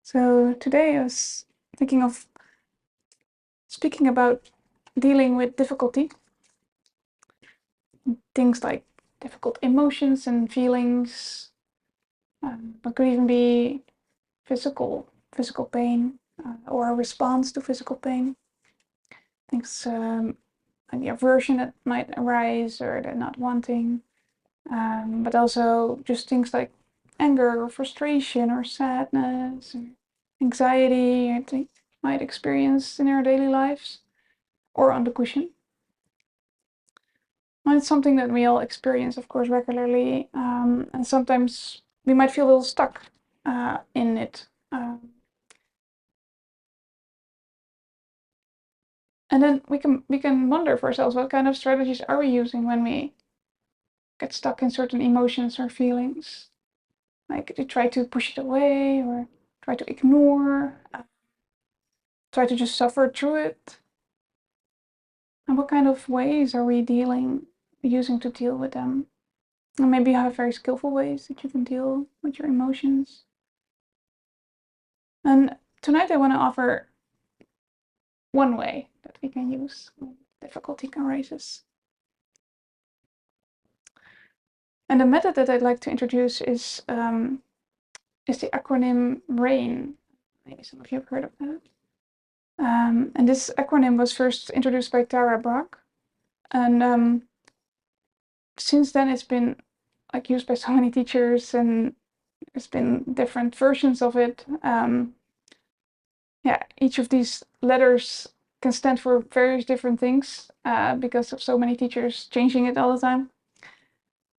So today I was thinking of speaking about dealing with difficulty, things like difficult emotions and feelings, but could even be physical pain or a response to physical pain. Things like the aversion that might arise or the not wanting, but also just things like anger or frustration or sadness or anxiety, I think might experience in our daily lives or on the cushion. And it's something that we all experience, of course, regularly, and sometimes we might feel a little stuck in it. And then we can wonder for ourselves, what kind of strategies are we using when we get stuck in certain emotions or feelings? Like, to try to push it away or try to ignore, try to just suffer through it. And what kind of ways are we using to deal with them? And maybe you have very skillful ways that you can deal with your emotions. And tonight I want to offer one way that we can use when difficulty arises. And the method that I'd like to introduce is the acronym RAIN. Maybe some of you have heard of that. And this acronym was first introduced by Tara Brach. And since then it's been used by so many teachers, and there's been different versions of it. Each of these letters can stand for various different things because of so many teachers changing it all the time.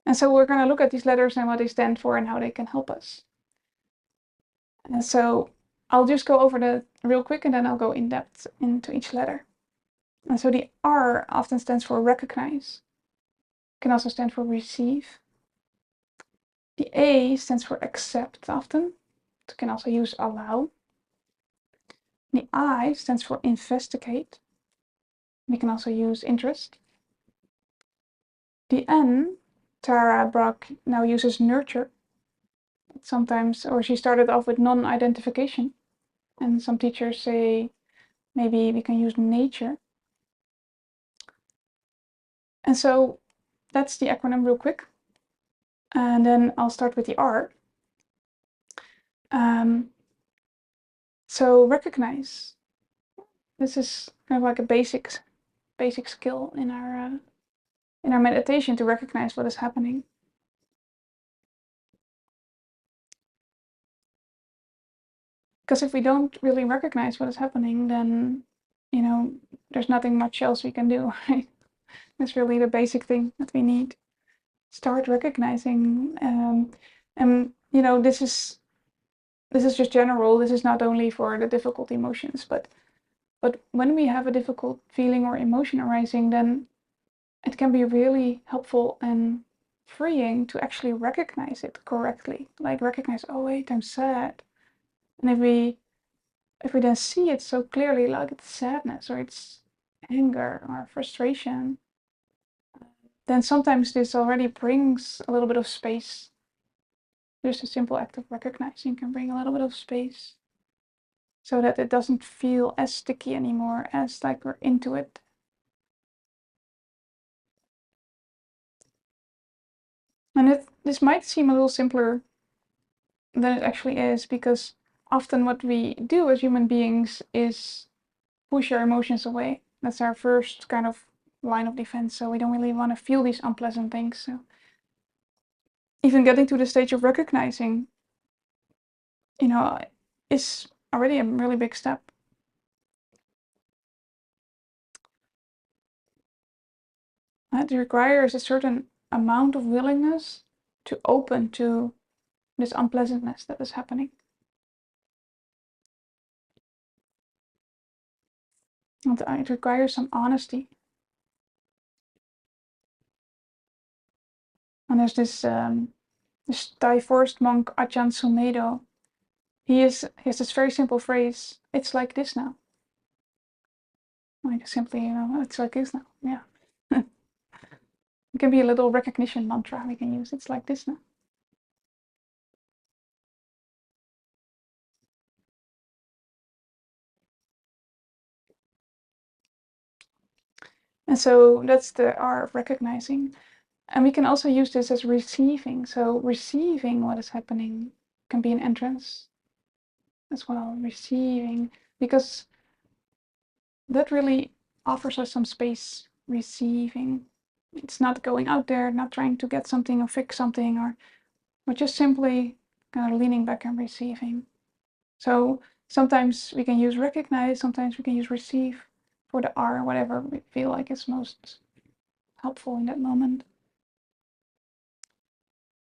And so we're going to look at these letters and what they stand for and how they can help us. And so I'll just go over that real quick, and then I'll go in depth into each letter. And so the R often stands for recognize. It can also stand for receive. The A stands for accept often. It can also use allow. The I stands for investigate. We can also use interest. The N, Tara Brach now uses nurture. Sometimes, or she started off with non-identification. And some teachers say maybe we can use nature. And so that's the acronym real quick. And then I'll start with the R. So recognize. This is kind of like a basic skill in our meditation, to recognize what is happening. Because if we don't really recognize what is happening, then there's nothing much else we can do, right? That's really the basic thing that we need. Start recognizing, and this is just general. This is not only for the difficult emotions, but when we have a difficult feeling or emotion arising, then it can be really helpful and freeing to actually recognize it correctly. Like, recognize, oh wait, I'm sad. And if we then see it so clearly, like it's sadness or it's anger or frustration, then sometimes this already brings a little bit of space. Just a simple act of recognizing can bring a little bit of space, so that it doesn't feel as sticky anymore, as like we're into it. And this might seem a little simpler than it actually is, because often what we do as human beings is push our emotions away. That's our first kind of line of defense. So we don't really want to feel these unpleasant things. So even getting to the stage of recognizing, is already a really big step. It requires a certain amount of willingness to open to this unpleasantness that is happening. And it requires some honesty. And there's this Thai forest monk, Ajahn Sumedho. He has this very simple phrase: "It's like this now." Like, simply, it's like this now. Yeah. It can be a little recognition mantra we can use. It's like this now. And so that's the R of recognizing. And we can also use this as receiving. So receiving what is happening can be an entrance as well, receiving, because that really offers us some space, receiving. It's not going out there, not trying to get something or fix something, but just simply kind of leaning back and receiving. So sometimes we can use recognize, sometimes we can use receive for the R, whatever we feel like is most helpful in that moment.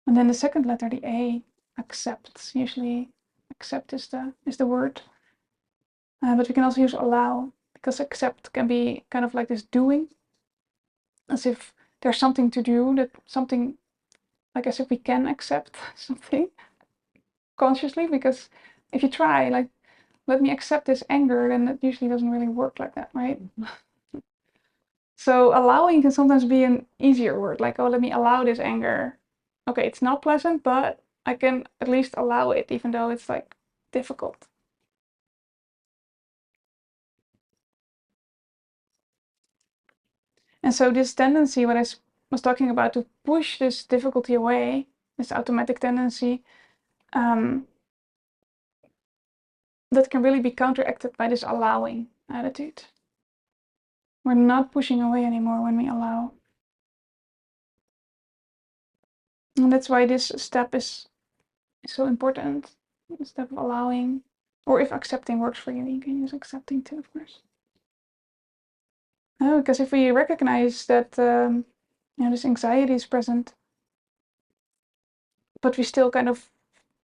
And then the second letter, the A, accept. Usually accept is the word. But we can also use allow, because accept can be kind of like this doing, as if there's something to do, that something, like as if we can accept something consciously, because if you try, like, let me accept this anger, then it usually doesn't really work like that, right? So allowing can sometimes be an easier word, like, oh, let me allow this anger. Okay, it's not pleasant, but I can at least allow it, even though it's like difficult. And so this tendency, what I was talking about, to push this difficulty away, this automatic tendency, that can really be counteracted by this allowing attitude. We're not pushing away anymore when we allow. And that's why this step is so important, the step of allowing. Or if accepting works for you, you can use accepting too, of course. Because if we recognize that this anxiety is present, but we still kind of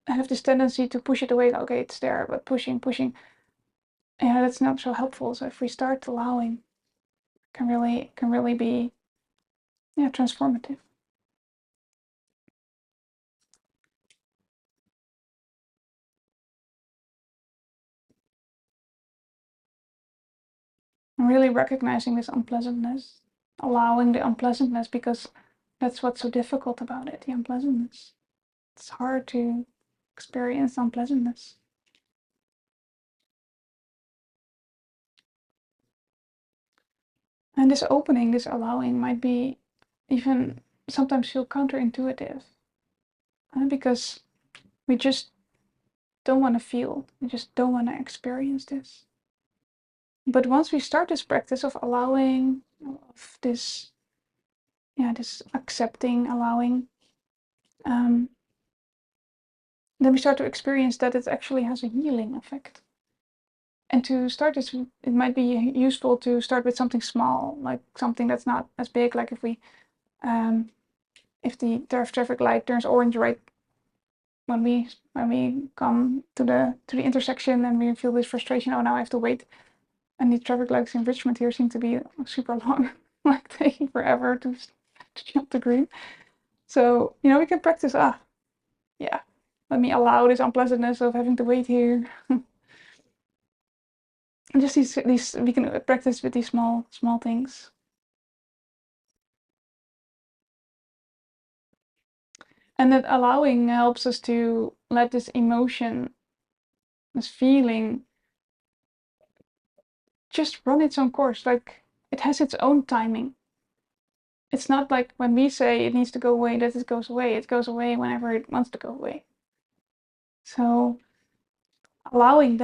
have this tendency to push it away, okay, it's there, but pushing, that's not so helpful. So if we start allowing, can really be transformative. And really recognizing this unpleasantness, allowing the unpleasantness, because that's what's so difficult about it, the unpleasantness. It's hard to experience unpleasantness. And this opening, this allowing, might be even sometimes feel counterintuitive, because we just don't want to feel, we just don't want to experience this. But once we start this practice of allowing, of this accepting, allowing, then we start to experience that it actually has a healing effect. And to start this, it might be useful to start with something small, like something that's not as big, like if the traffic light turns orange right when we come to the intersection, and we feel this frustration, oh, now I have to wait. And the traffic lights in Richmond here seem to be super long, like taking forever to jump the green. So, we can practice, let me allow this unpleasantness of having to wait here. And just these we can practice with these small things. And that allowing helps us to let this emotion, this feeling, just run its own course. Like, it has its own timing. It's not like when we say it needs to go away, that it goes away. It goes away whenever it wants to go away. So allowing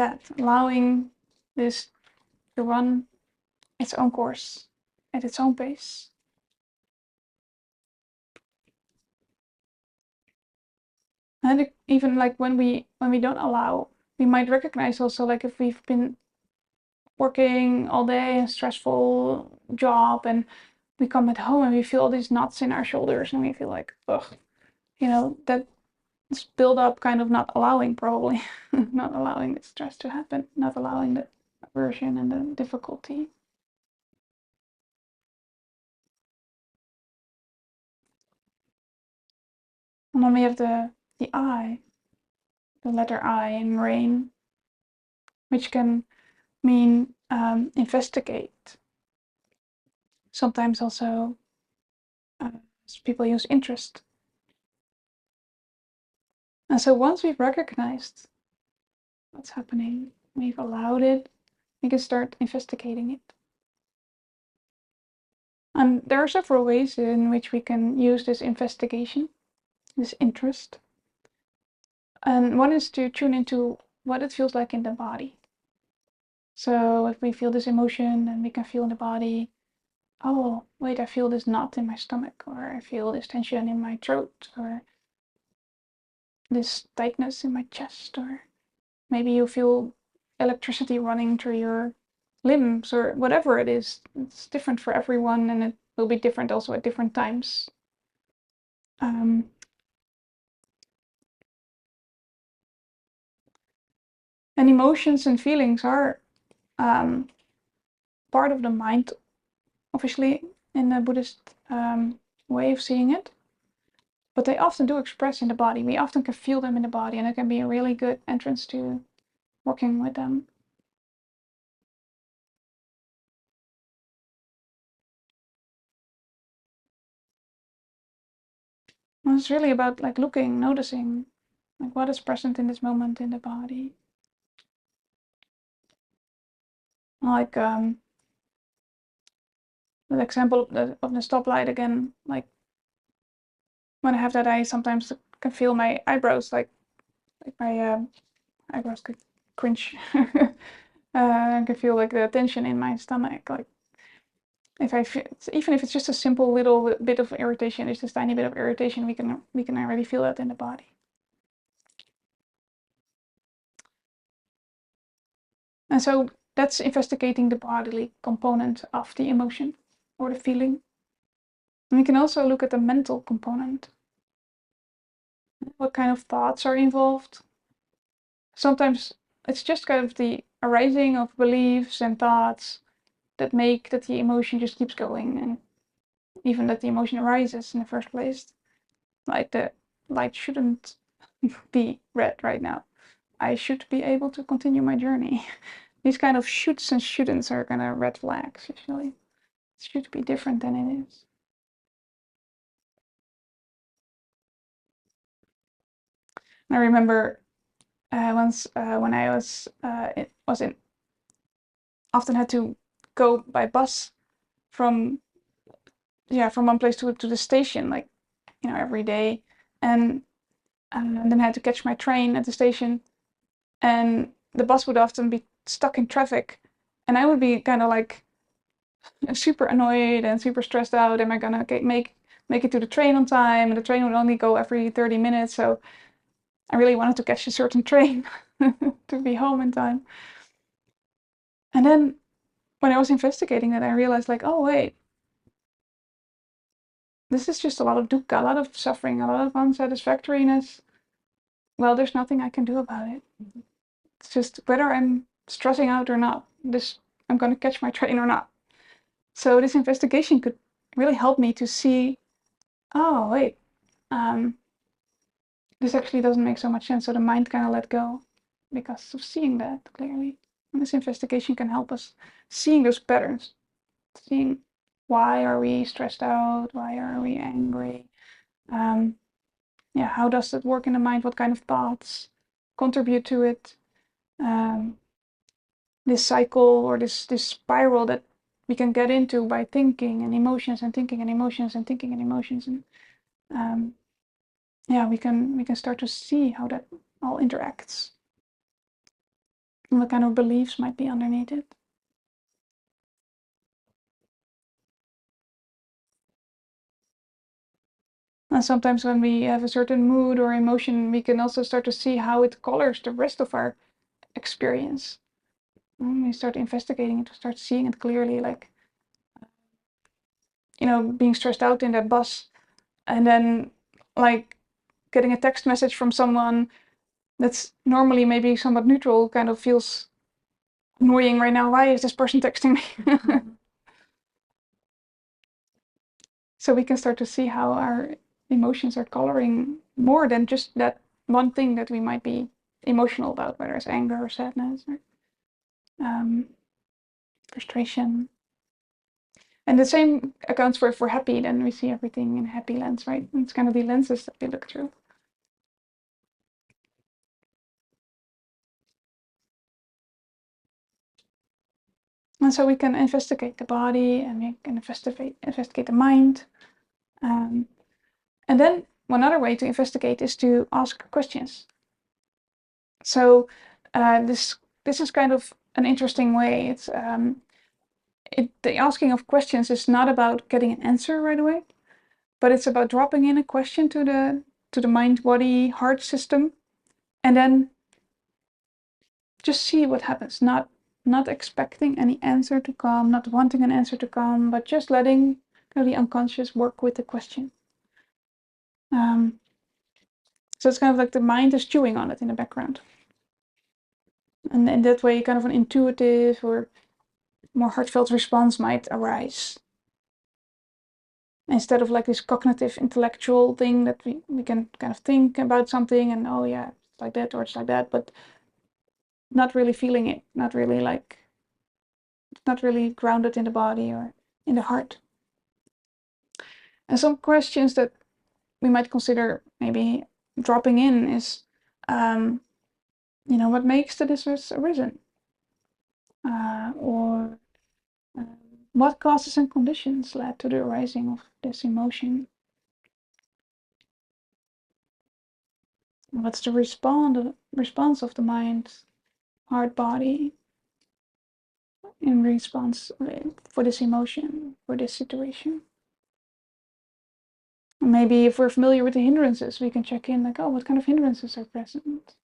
this to run its own course at its own pace. And even like when we don't allow, we might recognize also, like, if we've been working all day, a stressful job, and we come at home and we feel all these knots in our shoulders, and we feel like, ugh, that it's build up, kind of not allowing, probably not allowing the stress to happen, not allowing the aversion and the difficulty. And then we have the I, the letter I in rain, which can mean investigate. Sometimes also people use interest. And so once we've recognized what's happening, we've allowed it, we can start investigating it. And there are several ways in which we can use this investigation, this interest. And one is to tune into what it feels like in the body. So if we feel this emotion, then we can feel in the body, oh, wait, I feel this knot in my stomach, or I feel this tension in my throat, or this tightness in my chest, or maybe you feel electricity running through your limbs, or whatever it is. It's different for everyone, and it will be different also at different times. And emotions and feelings are part of the mind, obviously, in the Buddhist way of seeing it. But they often do express in the body. We often can feel them in the body, and it can be a really good entrance to working with them. And it's really about like looking, noticing, like what is present in this moment in the body. Like the example of the stoplight again, like when I have that, I sometimes can feel my eyebrows, like my eyebrows could cringe. I can feel like the tension in my stomach, like if I feel, even if it's just a simple little bit of irritation, it's just a tiny bit of irritation, we can already feel that in the body. And so that's investigating the bodily component of the emotion or the feeling. And we can also look at the mental component. What kind of thoughts are involved? Sometimes it's just kind of the arising of beliefs and thoughts that make that the emotion just keeps going, and even that the emotion arises in the first place. Like the light shouldn't be red right now. I should be able to continue my journey. These kind of shoulds and shouldn'ts are kind of red flags usually. It should be different than it is. I remember once when I was often had to go by bus from one place to the station, like every day, and then I had to catch my train at the station, and the bus would often be stuck in traffic, and I would be kind of like super annoyed and super stressed out. Am I gonna make it to the train on time? And the train would only go every 30 minutes, so I really wanted to catch a certain train to be home in time. And then when I was investigating that, I realized like, oh wait, this is just a lot of dukkha, a lot of suffering, a lot of unsatisfactoriness. Well, there's nothing I can do about it. It's just whether I'm stressing out or not, I'm gonna catch my train or not. So this investigation could really help me to see, oh wait, this actually doesn't make so much sense. So the mind kind of let go because of seeing that clearly. And this investigation can help us seeing those patterns, seeing why are we stressed out, why are we angry, how does it work in the mind, what kind of thoughts contribute to it, this cycle or this spiral that we can get into by thinking and emotions and thinking and emotions and thinking and emotions, and we can start to see how that all interacts and what kind of beliefs might be underneath it. And sometimes when we have a certain mood or emotion, we can also start to see how it colors the rest of our experience. And we start investigating it, to start seeing it clearly, like, being stressed out in that bus and then like getting a text message from someone that's normally maybe somewhat neutral kind of feels annoying right now. Why is this person texting me? So we can start to see how our emotions are coloring more than just that one thing that we might be emotional about, whether it's anger or sadness or frustration. And the same accounts for happy. Then we see everything in a happy lens, right? It's kind of the lenses that we look through. And so we can investigate the body, and we can investigate the mind. And then one other way to investigate is to ask questions. So this is kind of an interesting way. It's the asking of questions is not about getting an answer right away, but it's about dropping in a question to the mind, body, heart system, and then just see what happens. Not expecting any answer to come, not wanting an answer to come, but just letting the unconscious work with the question. So it's kind of like the mind is chewing on it in the background. And in that way, kind of an intuitive or more heartfelt response might arise. Instead of like this cognitive, intellectual thing that we can kind of think about something and, oh yeah, it's like that or it's like that, but not really feeling it, not really grounded in the body or in the heart. And some questions that we might consider maybe dropping in is, what makes the distress arisen? Or what causes and conditions led to the arising of this emotion? What's the response of the mind, heart, body in response for this emotion, for this situation? Maybe if we're familiar with the hindrances, we can check in like, oh, what kind of hindrances are present?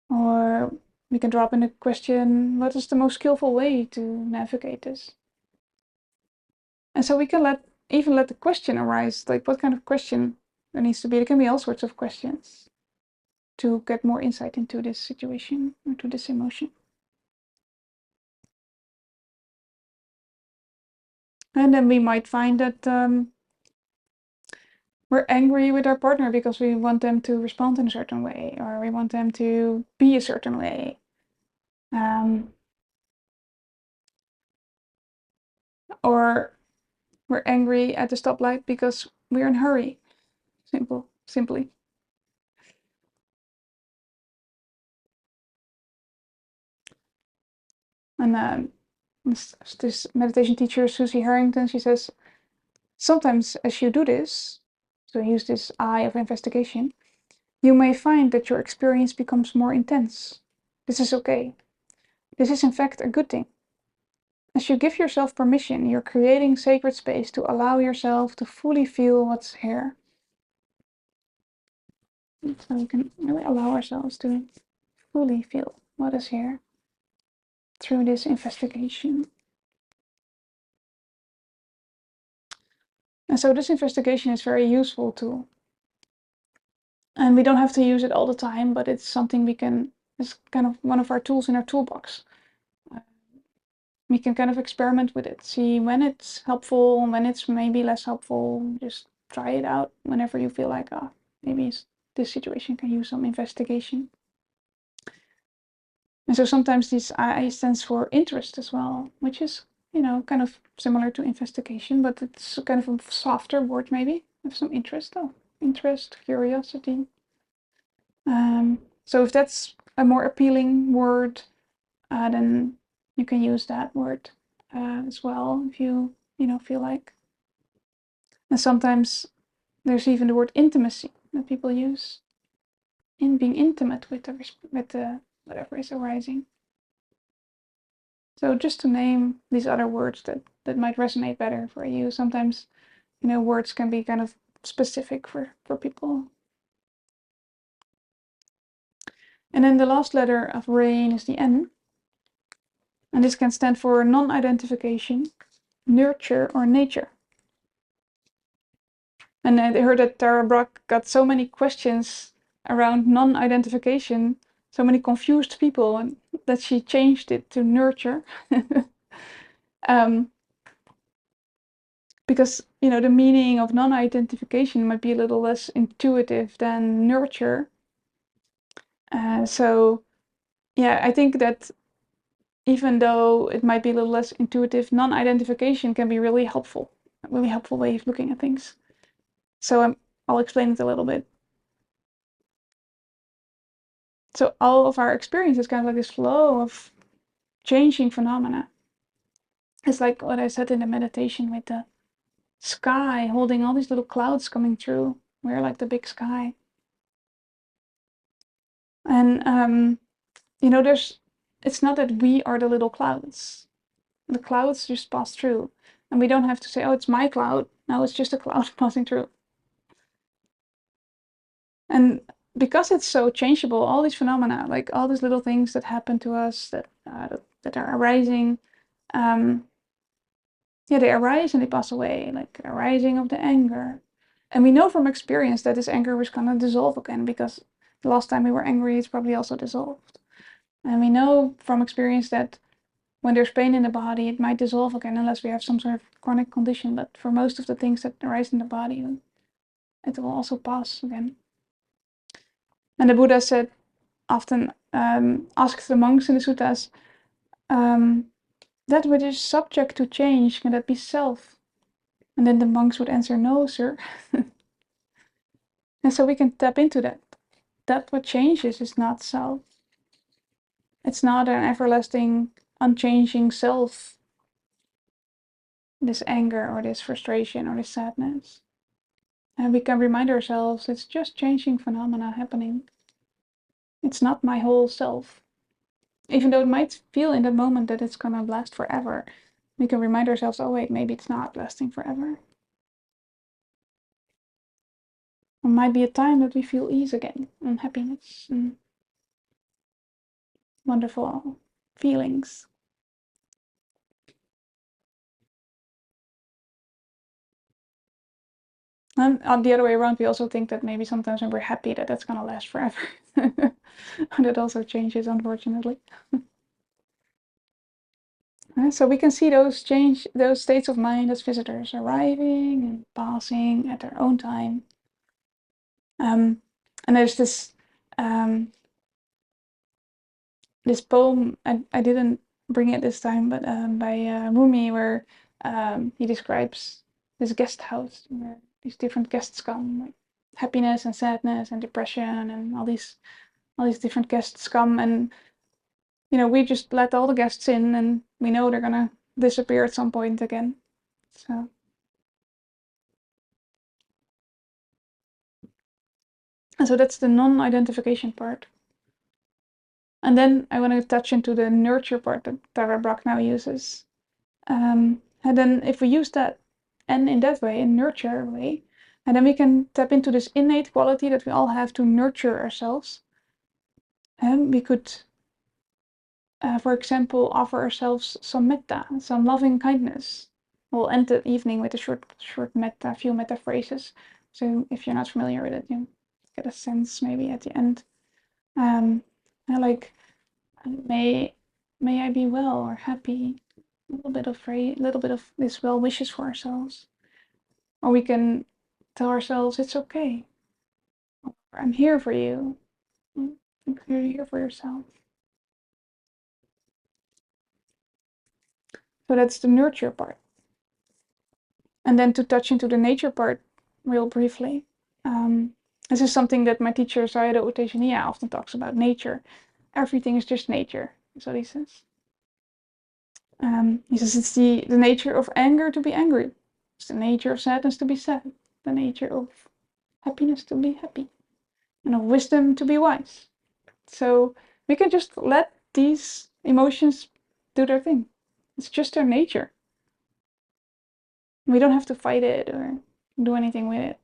Or we can drop in a question, what is the most skillful way to navigate this? And so we can even let the question arise, like what kind of question there needs to be. There can be all sorts of questions to get more insight into this situation or to this emotion. And then we might find that we're angry with our partner because we want them to respond in a certain way, or we want them to be a certain way. Or we're angry at the stoplight because we're in a hurry. Simply. And this meditation teacher, Susie Harrington, she says, sometimes as you do this, so use this eye of investigation, you may find that your experience becomes more intense. This is okay. This is in fact a good thing. As you give yourself permission, you're creating sacred space to allow yourself to fully feel what's here. So we can really allow ourselves to fully feel what is here through this investigation. And so this investigation is a very useful tool. And we don't have to use it all the time, but it's something it's kind of one of our tools in our toolbox. We can kind of experiment with it, see when it's helpful and when it's maybe less helpful. Just try it out whenever you feel like, maybe this situation can use some investigation. And so sometimes this I stands for interest as well, which is, kind of similar to investigation, but it's kind of a softer word maybe. Have some interest, interest, curiosity. So if that's a more appealing word, then you can use that word as well if you feel like. And sometimes there's even the word intimacy that people use in being intimate with the whatever is arising. So just to name these other words that might resonate better for you. Sometimes words can be kind of specific for people. And then the last letter of RAIN is the N. And this can stand for non-identification, nurture, or nature. And I heard that Tara Brach got so many questions around non-identification, so many confused people, and that she changed it to nurture. Because, the meaning of non-identification might be a little less intuitive than nurture. So, yeah, I think that even though it might be a little less intuitive, non-identification can be really helpful. A really helpful way of looking at things. So I'll explain it a little bit. So all of our experience is kind of like this flow of changing phenomena. It's like what I said in the meditation with the sky holding all these little clouds coming through. We're like the big sky. And it's not that we are the little clouds. The clouds just pass through. And we don't have to say, oh, it's my cloud. No, it's just a cloud passing through. And because it's so changeable, all these phenomena, like all these little things that happen to us that are arising, they arise and they pass away, like the arising of the anger. And we know from experience that this anger was gonna dissolve again, because the last time we were angry, it's probably also dissolved. And we know from experience that when there's pain in the body, it might dissolve again unless we have some sort of chronic condition. But for most of the things that arise in the body, it will also pass again. And the Buddha said, often asked the monks in the suttas, that which is subject to change, can that be self? And then the monks would answer, no, sir. And so we can tap into that. That what changes is not self. It's not an everlasting, unchanging self, this anger or this frustration or this sadness. And we can remind ourselves it's just changing phenomena happening. It's not my whole self. Even though it might feel in that moment that it's gonna last forever, we can remind ourselves, oh wait, maybe it's not lasting forever. There might be a time that we feel ease again and happiness and wonderful feelings. And on the other way around, we also think that maybe sometimes when we're happy that that's gonna last forever. And that also changes, unfortunately. So we can see those states of mind as visitors arriving and passing at their own time. And there's this this poem, I didn't bring it this time, but by Rumi, where he describes this guest house where these different guests come, like happiness and sadness and depression, and all these different guests come, and we just let all the guests in, and we know they're gonna disappear at some point again. So that's the non-identification part. And then I want to touch into the nurture part that Tara Brach now uses. And then if we use that and in that way, in nurture way, and then we can tap into this innate quality that we all have to nurture ourselves. And we could, for example, offer ourselves some metta, some loving kindness. We'll end the evening with a short metta, few metta phrases. So if you're not familiar with it, you get a sense maybe at the end. Like, may I be well or happy. A little bit of this well wishes for ourselves. Or we can tell ourselves it's okay. Or, I'm here for you. You're here for yourself. So that's the nurture part. And then to touch into the nature part real briefly. This is something that my teacher Sayadaw U Tejaniya often talks about, nature. Everything is just nature, is what he says. He says it's the nature of anger to be angry. It's the nature of sadness to be sad. The nature of happiness to be happy. And of wisdom to be wise. So we can just let these emotions do their thing. It's just their nature. We don't have to fight it or do anything with it.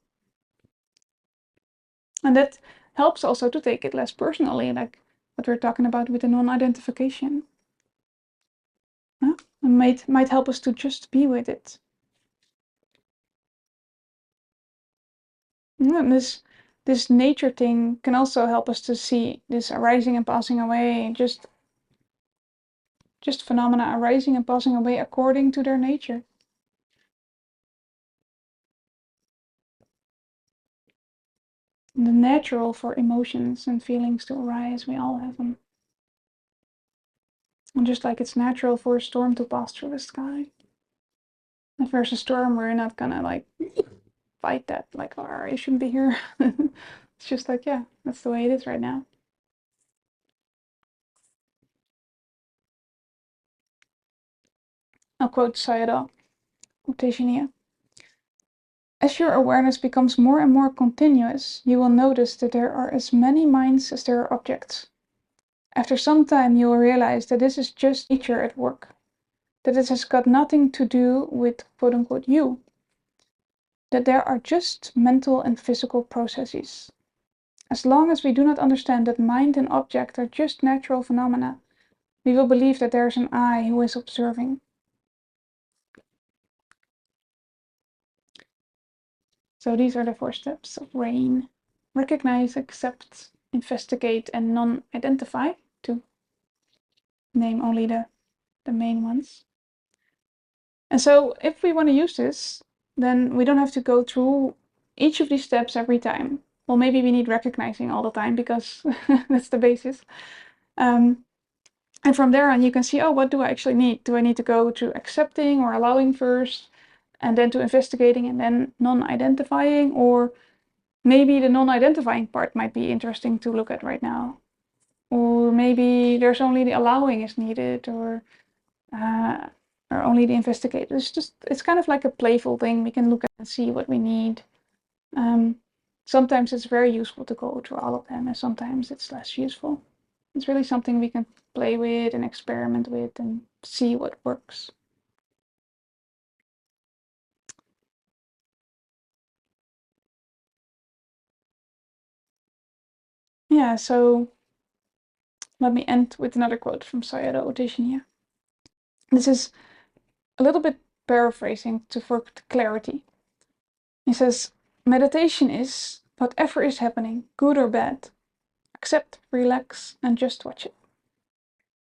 And that helps also to take it less personally, like what we're talking about with the non-identification. It might help us to just be with it. And this nature thing can also help us to see this arising and passing away, just phenomena arising and passing away according to their nature. And the natural for emotions and feelings to arise, we all have them. And just like it's natural for a storm to pass through the sky. If there's a storm, we're not gonna like fight that, like, oh, you shouldn't be here. It's just like, yeah, that's the way it is right now. I'll quote Sayadaw of Tejaniya. As your awareness becomes more and more continuous, you will notice that there are as many minds as there are objects. After some time, you will realize that this is just nature at work, that it has got nothing to do with quote-unquote you, that there are just mental and physical processes. As long as we do not understand that mind and object are just natural phenomena, we will believe that there is an I who is observing. So these are the 4 steps of RAIN. Recognize, accept, investigate, and non-identify, to name only the main ones. And so if we want to use this, then we don't have to go through each of these steps every time. Well, maybe we need recognizing all the time because that's the basis. And from there on, you can see, oh, what do I actually need? Do I need to go to accepting or allowing first, and then to investigating, and then non-identifying? Or maybe the non-identifying part might be interesting to look at right now. Or maybe there's only the allowing is needed, or only the investigator. It's kind of like a playful thing. We can look at and see what we need. Sometimes it's very useful to go through all of them, and sometimes it's less useful. It's really something we can play with and experiment with and see what works. Yeah, so let me end with another quote from Sayadaw Tejaniya. This is a little bit paraphrasing for clarity. He says, meditation is whatever is happening, good or bad. Accept, relax, and just watch it.